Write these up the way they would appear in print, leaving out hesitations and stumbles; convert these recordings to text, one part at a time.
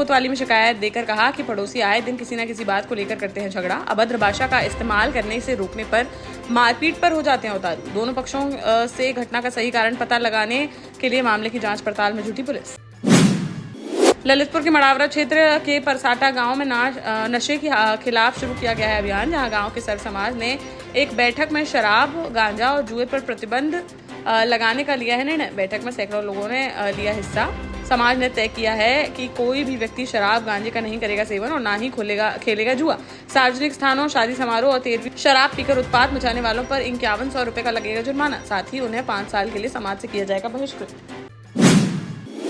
कोतवाली में शिकायत देकर कहा कि पड़ोसी आए दिन किसी न किसी बात को लेकर करते हैं झगड़ा। अभद्र भाषा का इस्तेमाल करने से रोकने पर मारपीट पर हो जाते हैं उतारू। दोनों पक्षों से घटना का सही कारण पता लगाने के लिए मामले की जांच पड़ताल में जुटी पुलिस। ललितपुर के मड़ावरा क्षेत्र के परसाटा गांव में नशे के खिलाफ शुरू किया गया है अभियान, जहां गांव के सर्व समाज ने एक बैठक में शराब, गांजा और जुए पर प्रतिबंध लगाने का लिया है निर्णय। बैठक में सैकड़ों लोगों ने लिया हिस्सा। समाज ने तय किया है कि कोई भी व्यक्ति शराब, गांजे का नहीं करेगा सेवन और ना ही खेलेगा जुआ। सार्वजनिक स्थानों, शादी समारोह और तेरहवीं शराब पीकर उत्पात मचाने वालों पर 5100 रुपए का लगेगा जुर्माना। साथ ही उन्हें 5 साल के लिए समाज से किया जाएगा बहिष्कृत।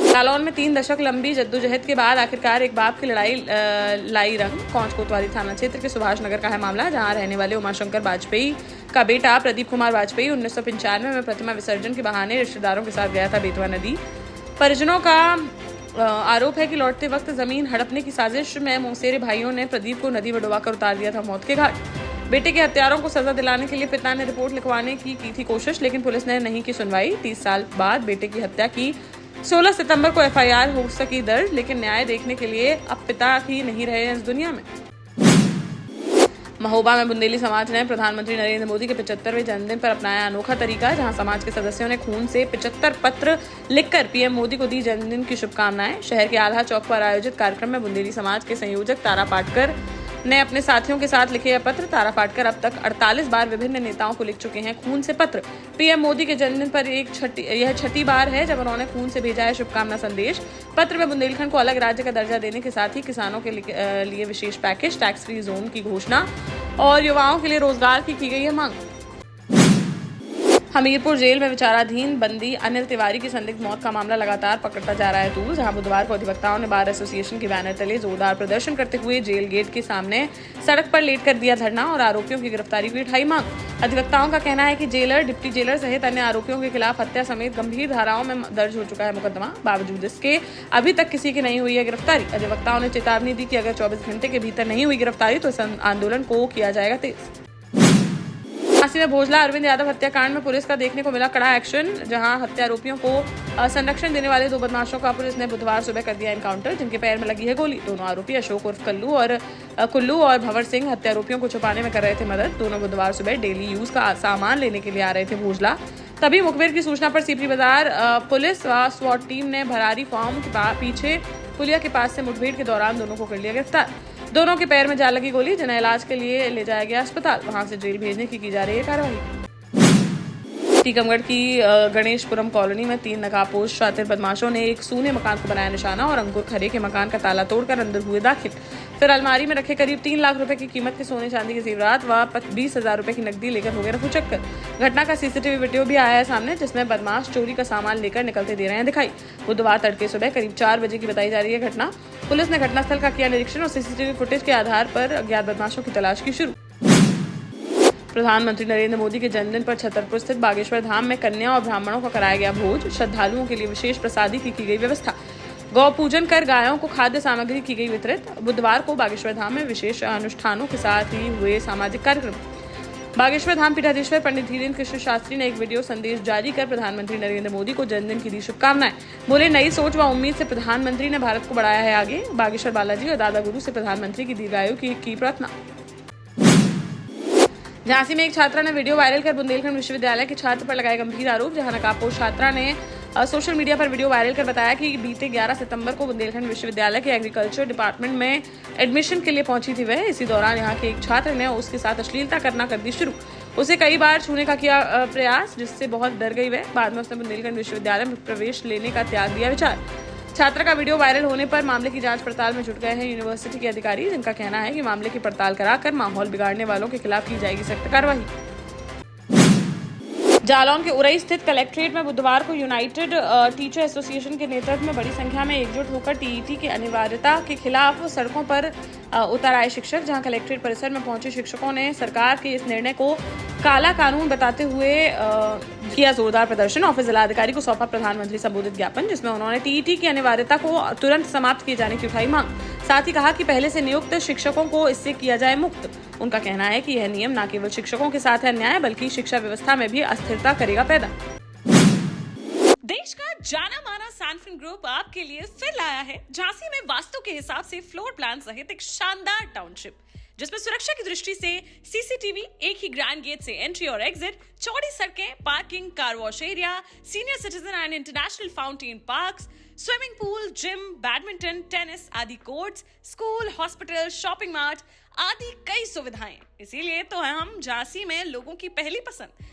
जालौन में 3 दशक लंबी जद्दोजहद के बाद आखिरकार एक बाप की लड़ाई लाई रंग। कौंच कोतवाली थाना क्षेत्र के सुभाष नगर का है मामला, जहां रहने वाले उमाशंकर वाजपेयी का बेटा प्रदीप कुमार वाजपेयी 1995 में प्रतिमा विसर्जन के बहाने रिश्तेदारों के साथ गया था बेतवा नदी। परिजनों का आरोप है कि लौटते वक्त जमीन हड़पने की साजिश में मौसेरे भाइयों ने प्रदीप को नदी में डुबाकर उतार दिया था मौत के घाट। बेटे के हत्यारों को सजा दिलाने के लिए पिता ने रिपोर्ट लिखवाने की थी कोशिश, लेकिन पुलिस ने नहीं की सुनवाई। 30 साल बाद बेटे की हत्या की 16 सितंबर को FIR हो सकी दर्ज, लेकिन न्याय देखने के लिए अब पिता ही नहीं रहे हैं इस दुनिया में। महोबा में बुंदेली समाज ने प्रधानमंत्री नरेंद्र मोदी के 75वें जन्मदिन पर अपनाया अनोखा तरीका, जहां समाज के सदस्यों ने खून से 75 पत्र लिखकर PM मोदी को दी जन्मदिन की शुभकामनाएं। शहर के आल्हा चौक पर आयोजित कार्यक्रम में बुंदेली समाज के संयोजक तारा पाटकर ने अपने साथियों के साथ लिखे यह पत्र। तारा पाटकर अब तक 48 बार विभिन्न नेताओं को लिख चुके हैं खून से पत्र। PM मोदी के जन्मदिन पर यह छठी बार है जब उन्होंने खून से भेजा है शुभकामना संदेश। पत्र में बुंदेलखंड को अलग राज्य का दर्जा देने के साथ ही किसानों के लिए विशेष पैकेज, टैक्स फ्री जोन की घोषणा और युवाओं के लिए रोजगार की गई है मांग। हमीरपुर जेल में विचाराधीन बंदी अनिल तिवारी की संदिग्ध मौत का मामला लगातार पकड़ता जा रहा है तूल, जहां बुधवार को अधिवक्ताओं ने बार एसोसिएशन के बैनर तले जोरदार प्रदर्शन करते हुए जेल गेट के सामने सड़क पर लेट कर दिया धरना और आरोपियों की गिरफ्तारी की उठाई मांग। अधिवक्ताओं का कहना है कि जेलर, डिप्टी जेलर सहित अन्य आरोपियों के खिलाफ हत्या समेत गंभीर धाराओं में दर्ज हो चुका है मुकदमा। बावजूद इसके अभी तक किसी की नहीं हुई है गिरफ्तारी। अधिवक्ताओं ने चेतावनी दी कि अगर 24 घंटे के भीतर नहीं हुई गिरफ्तारी तो इस आंदोलन को किया जाएगा तेज। झांसी में भोजला अरविंद यादव हत्याकांड में पुलिस का देखने को मिला कड़ा एक्शन, जहां हत्यारोपियों को संरक्षण देने वाले 2 बदमाशों का पुलिस ने बुधवार सुबह कर दिया एनकाउंटर, जिनके पैर में लगी है गोली। दोनों आरोपी अशोक उर्फ कुल्लू और भंवर सिंह हत्यारोपियों को छुपाने में कर रहे थे मदद। दोनों बुधवार सुबह डेली यूज का सामान लेने के लिए आ रहे थे भोजला। तभी मुखबिर की सूचना पर सीपी बाजार पुलिस व स्वाट टीम ने भरारी फार्म के पीछे पुलिया के पास से मुठभेड़ के दौरान दोनों को कर लिया गिरफ्तार। दोनों के पैर में जा लगी गोली, जिन्हें इलाज के लिए ले जाया गया अस्पताल। वहां से जेल भेजने की जा रही है कार्रवाई। टीकमगढ़ की गणेशपुरम कॉलोनी में 3 नकाबपोश शातिर बदमाशों ने एक सूने मकान को बनाया निशाना और अंकुर खरे के मकान का ताला तोड़कर अंदर हुए दाखिल। फिर अलमारी में रखे करीब 3 लाख रुपए की कीमत के सोने चांदी के जेवरात व 20,000 रुपए की नकदी लेकर हो गए रफू चक्कर। घटना का CCTV वीडियो भी आया है सामने, जिसमें बदमाश चोरी का सामान लेकर निकलते दे रहे हैं दिखाई। बुधवार तड़के सुबह करीब 4 बजे की बताई जा रही है घटना। पुलिस ने घटनास्थल का किया निरीक्षण और CCTV फुटेज के आधार पर अज्ञात बदमाशों की तलाश की शुरू। प्रधानमंत्री नरेंद्र मोदी के जन्मदिन पर छतरपुर स्थित बागेश्वर धाम में कन्या और ब्राह्मणों को कराया गया भोज। श्रद्धालुओं के लिए विशेष प्रसादी की गई व्यवस्था। गौ पूजन कर गायों को खाद्य सामग्री की गई वितरित। बुधवार को बागेश्वर धाम में विशेष अनुष्ठानों के साथ ही हुए सामाजिक कार्यक्रम। बागेश्वर धाम पीठाधीश्वर पंडित धीरेन्द्र कृष्ण शास्त्री ने एक वीडियो संदेश जारी कर प्रधानमंत्री नरेंद्र मोदी को जन्मदिन की दी शुभकामनाएं। बोले, नई सोच व उम्मीद से प्रधानमंत्री ने भारत को बढ़ाया है आगे। बागेश्वर बालाजी और दादा गुरु से प्रधानमंत्री की दीर्घायु की प्रार्थना। झांसी में एक छात्रा ने वीडियो वायरल कर बुंदेलखंड विश्वविद्यालय के छात्र पर लगाए गंभीर आरोप, जहां नकाबपोश छात्रा ने सोशल मीडिया पर वीडियो वायरल कर बताया कि बीते 11 सितंबर को बुंदेलखंड विश्वविद्यालय के एग्रीकल्चर डिपार्टमेंट में एडमिशन के लिए पहुंची थी वह। इसी दौरान यहां के एक छात्र ने उसके साथ अश्लीलता करना कर दी शुरू। उसे कई बार छूने का किया प्रयास, जिससे बहुत डर गई वह। बाद में उसने बुंदेलखंड विश्वविद्यालय में प्रवेश लेने का त्याग दिया विचार। छात्रा का वीडियो वायरल होने पर मामले की जांच पड़ताल में जुट गए हैं यूनिवर्सिटी के अधिकारी, जिनका कहना है कि मामले की पड़ताल कराकर माहौल बिगाड़ने वालों के खिलाफ की जाएगी सख्त कार्रवाई। जालौन के उरई स्थित कलेक्ट्रेट में बुधवार को यूनाइटेड टीचर एसोसिएशन के नेतृत्व में बड़ी संख्या में एकजुट होकर टीईटी की अनिवार्यता के खिलाफ सड़कों पर उतर आए शिक्षक, जहां कलेक्ट्रेट परिसर में पहुंचे शिक्षकों ने सरकार के इस निर्णय को काला कानून बताते हुए किया जोरदार प्रदर्शन। ऑफिस जिलाधिकारी को सौंपा प्रधानमंत्री संबोधित ज्ञापन, जिसमें उन्होंने टीईटी की अनिवार्यता को तुरंत समाप्त किए जाने की उठाई मांग। साथ ही कहा कि पहले से नियुक्त शिक्षकों को इससे किया जाए मुक्त। उनका कहना है कि यह नियम न केवल शिक्षकों के साथ है अन्याय, बल्कि शिक्षा व्यवस्था में भी अस्थिरता करेगा पैदा। देश का जाना माना सैनफिन ग्रुप आपके लिए फिर लाया है झांसी में वास्तु के हिसाब से फ्लोर प्लान सहित एक शानदार टाउनशिप, जिसमें सुरक्षा की दृष्टि से सीसीटीवी, एक ही ग्रैंड गेट से एंट्री और एग्जिट, चौड़ी सड़कें, parking, car wash area, senior citizen and international fountain parks, swimming pool, gym, badminton, tennis आदि courts, school, hospital, shopping mart आदि कई सुविधाएं। इसीलिए तो हम झांसी में लोगों की पहली पसंद।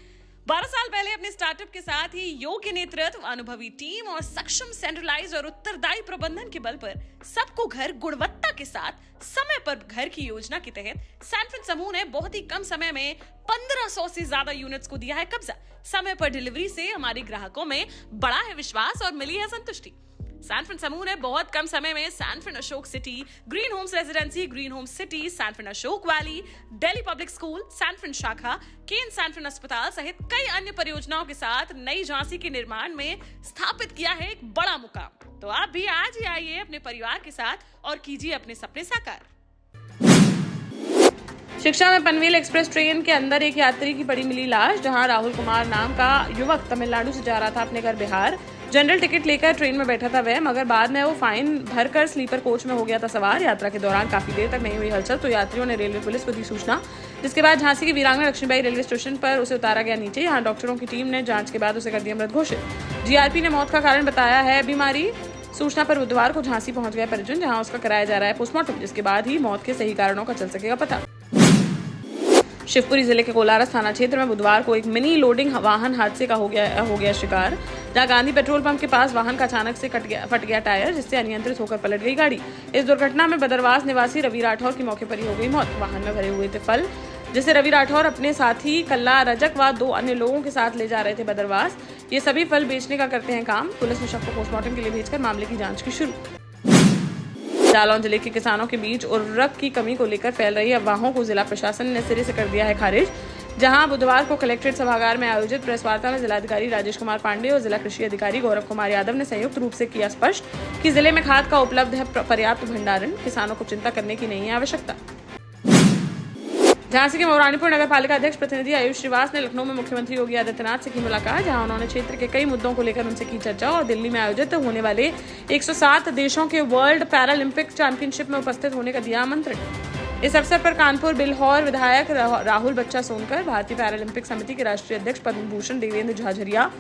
12 साल पहले अपने स्टार्टअप के साथ ही योग्य नेतृत्व, अनुभवी टीम और सक्षम सेंट्रलाइज और उत्तरदायी प्रबंधन के बल पर सबको घर गुणवत्ता के साथ समय पर घर की योजना के तहत सैनफिन समूह ने बहुत ही कम समय में 1500 से ज्यादा यूनिट्स को दिया है कब्जा। समय पर डिलीवरी से हमारे ग्राहकों में बढ़ा है विश्वास और मिली है संतुष्टि। सैनफिन समूह ने बहुत कम समय में Sanfin Ashok city, green homes residency, green homes city, Sanfin Ashok valley, Delhi public school, Sanfin शाखा, केन सैनफिन अस्पताल सहित कई अन्य परियोजनाओं के साथ नई झांसी के निर्माण में स्थापित किया है एक बड़ा मुकाम। तो आप भी आज ही आइए अपने परिवार के साथ और कीजिए अपने सपने साकार। शिक्षा में पनवेल एक्सप्रेस ट्रेन के अंदर एक यात्री की पड़ी मिली लाश, जहां राहुल कुमार नाम का युवक तमिलनाडु से जा रहा था अपने घर बिहार। जनरल टिकट लेकर ट्रेन में बैठा था वह, मगर बाद में वो फाइन भरकर स्लीपर कोच में हो गया था सवार। यात्रा के दौरान काफी देर तक नहीं हुई हलचल, तो यात्रियों ने रेलवे पुलिस को दी सूचना, जिसके बाद झांसी की वीरांगना लक्ष्मीबाई रेलवे स्टेशन पर उसे उतारा गया नीचे। यहाँ डॉक्टरों की टीम ने जांच के बाद उसे कर दिया मृत घोषित। जीआरपी ने मौत का कारण बताया है बीमारी। सूचना पर बुधवार को झांसी पहुंच गया परिजन, जहां उसका कराया जा रहा है पोस्टमार्टम, जिसके बाद ही मौत के सही कारणों का चल सकेगा पता। शिवपुरी जिले के कोलारस थाना क्षेत्र में बुधवार को एक मिनी लोडिंग वाहन हादसे का हो गया शिकार, जहां गांधी पेट्रोल पंप के पास वाहन का अचानक से फट गया टायर, जिससे अनियंत्रित होकर पलट गई गाड़ी। इस दुर्घटना में बदरवास निवासी रवि राठौर की मौके पर ही हो गई मौत। वाहन में भरे हुए थे फल, जिसे रवि राठौर अपने साथी कल्ला रजक व 2 अन्य लोगों के साथ ले जा रहे थे बदरवास। ये सभी फल बेचने का करते हैं काम। पुलिस ने शव को पोस्टमार्टम के लिए भेजकर मामले की जाँच की शुरू। जालौन जिले के किसानों के बीच उर्वरक की कमी को लेकर फैल रही अफवाहों को जिला प्रशासन ने सिरे से कर दिया है खारिज। जहां बुधवार को कलेक्ट्रेट सभागार में आयोजित प्रेस वार्ता में जिलाधिकारी राजेश कुमार पांडे और जिला कृषि अधिकारी गौरव कुमार यादव ने संयुक्त रूप से किया स्पष्ट कि जिले में खाद का उपलब्ध है पर्याप्त भंडारण, किसानों को चिंता करने की नहीं है आवश्यकता। झांसी के मौरानीपुर नगर पालिका अध्यक्ष प्रतिनिधि आयुष श्रीवास ने लखनऊ में मुख्यमंत्री योगी आदित्यनाथ से की मुलाकात, जहां उन्होंने क्षेत्र के कई मुद्दों को लेकर उनसे की चर्चा और दिल्ली में आयोजित होने वाले 107 देशों के वर्ल्ड पैरालंपिक चैंपियनशिप में उपस्थित होने का दिया आमंत्रण। इस अवसर पर कानपुर बिल्हौर विधायक राहुल बच्चा सोनकर, भारतीय पैरालंपिक समिति के राष्ट्रीय अध्यक्ष पद्म भूषण देवेंद्र झाझरिया,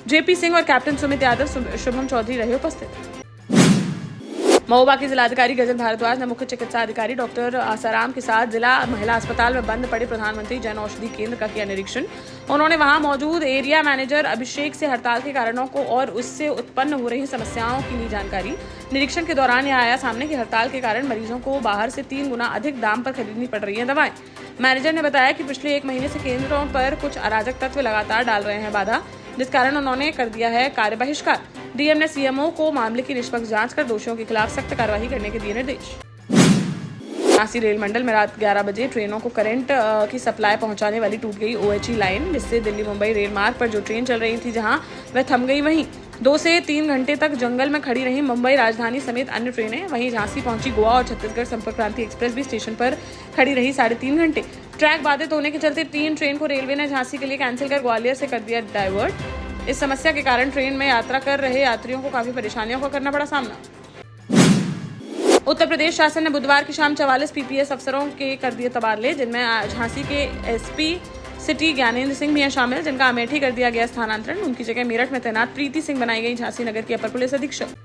जेपी सिंह और कैप्टन सुमित यादव, शुभम चौधरी रहे उपस्थित। महोबा के जिलाधिकारी गजल भारद्वाज ने मुख्य चिकित्सा अधिकारी डॉक्टर आसाराम के साथ जिला महिला अस्पताल में बंद पड़े प्रधानमंत्री जन औषधि केंद्र का किया निरीक्षण। उन्होंने वहां मौजूद एरिया मैनेजर अभिषेक से हड़ताल के कारणों को और उससे उत्पन्न हो रही समस्याओं की ली जानकारी। निरीक्षण के दौरान यह आया सामने कि हड़ताल के कारण मरीजों को बाहर से 3 गुना अधिक दाम पर खरीदनी पड़ रही है दवाएं। मैनेजर ने बताया कि पिछले 1 महीने से केंद्रों पर कुछ अराजक तत्व लगातार डाल रहे हैं बाधा, जिस कारण उन्होंने कर दिया है कार्य बहिष्कार। डीएम ने सीएमओ को मामले की निष्पक्ष जांच कर दोषियों के खिलाफ सख्त कार्रवाई करने के दिए निर्देश। झांसी रेल मंडल में रात 11 बजे ट्रेनों को करंट की सप्लाई पहुंचाने वाली टूट गई ओएचई लाइन, जिससे दिल्ली मुंबई रेल मार्ग पर जो ट्रेन चल रही थी जहां वह थम गई, वहीं 2 से 3 घंटे तक जंगल में खड़ी रही मुंबई राजधानी समेत अन्य ट्रेनें। वहीं झांसी पहुंची गोवा और छत्तीसगढ़ संपर्क क्रांति एक्सप्रेस भी स्टेशन पर खड़ी रही 3.5 घंटे। ट्रैक बाधित होने के चलते 3 ट्रेन को रेलवे ने झांसी के लिए कैंसिल कर ग्वालियर से कर दिया डाइवर्ट। इस समस्या के कारण ट्रेन में यात्रा कर रहे यात्रियों को काफी परेशानियों का करना पड़ा सामना। उत्तर प्रदेश शासन ने बुधवार की शाम 44 पीपीएस अफसरों के कर दिए तबादले, जिनमें झांसी के एसपी सिटी ज्ञानेंद्र सिंह भी हैं शामिल, जिनका अमेठी कर दिया गया स्थानांतरण। उनकी जगह मेरठ में तैनात प्रीति सिंह बनाई गई झांसी नगर की अपर पुलिस अधीक्षक।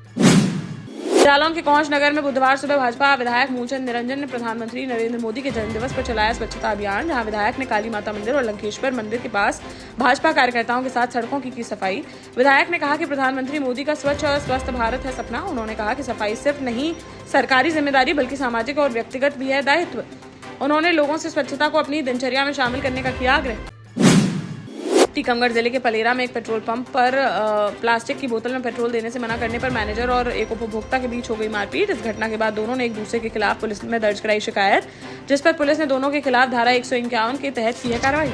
जालौन के कौंच नगर में बुधवार सुबह भाजपा विधायक मूलचंद निरंजन ने प्रधानमंत्री नरेंद्र मोदी के जन्मदिवस पर चलाया स्वच्छता अभियान, जहां विधायक ने काली माता मंदिर और लंकेश्वर मंदिर के पास भाजपा कार्यकर्ताओं के साथ सड़कों की सफाई। विधायक ने कहा कि प्रधानमंत्री मोदी का स्वच्छ और स्वस्थ भारत है सपना। उन्होंने कहा कि सफाई सिर्फ नहीं सरकारी जिम्मेदारी बल्कि सामाजिक और व्यक्तिगत भी है दायित्व। उन्होंने लोगों से स्वच्छता को अपनी दिनचर्या में शामिल करने का किया आग्रह। टीकमगढ़ जिले के पलेरा में एक पेट्रोल पंप पर प्लास्टिक की बोतल में पेट्रोल देने से मना करने पर मैनेजर और एक उपभोक्ता के बीच हो गई मारपीट। इस घटना के बाद दोनों ने एक दूसरे के खिलाफ पुलिस में दर्ज कराई शिकायत, जिस पर पुलिस ने दोनों के खिलाफ धारा 151 के तहत की है कार्रवाई।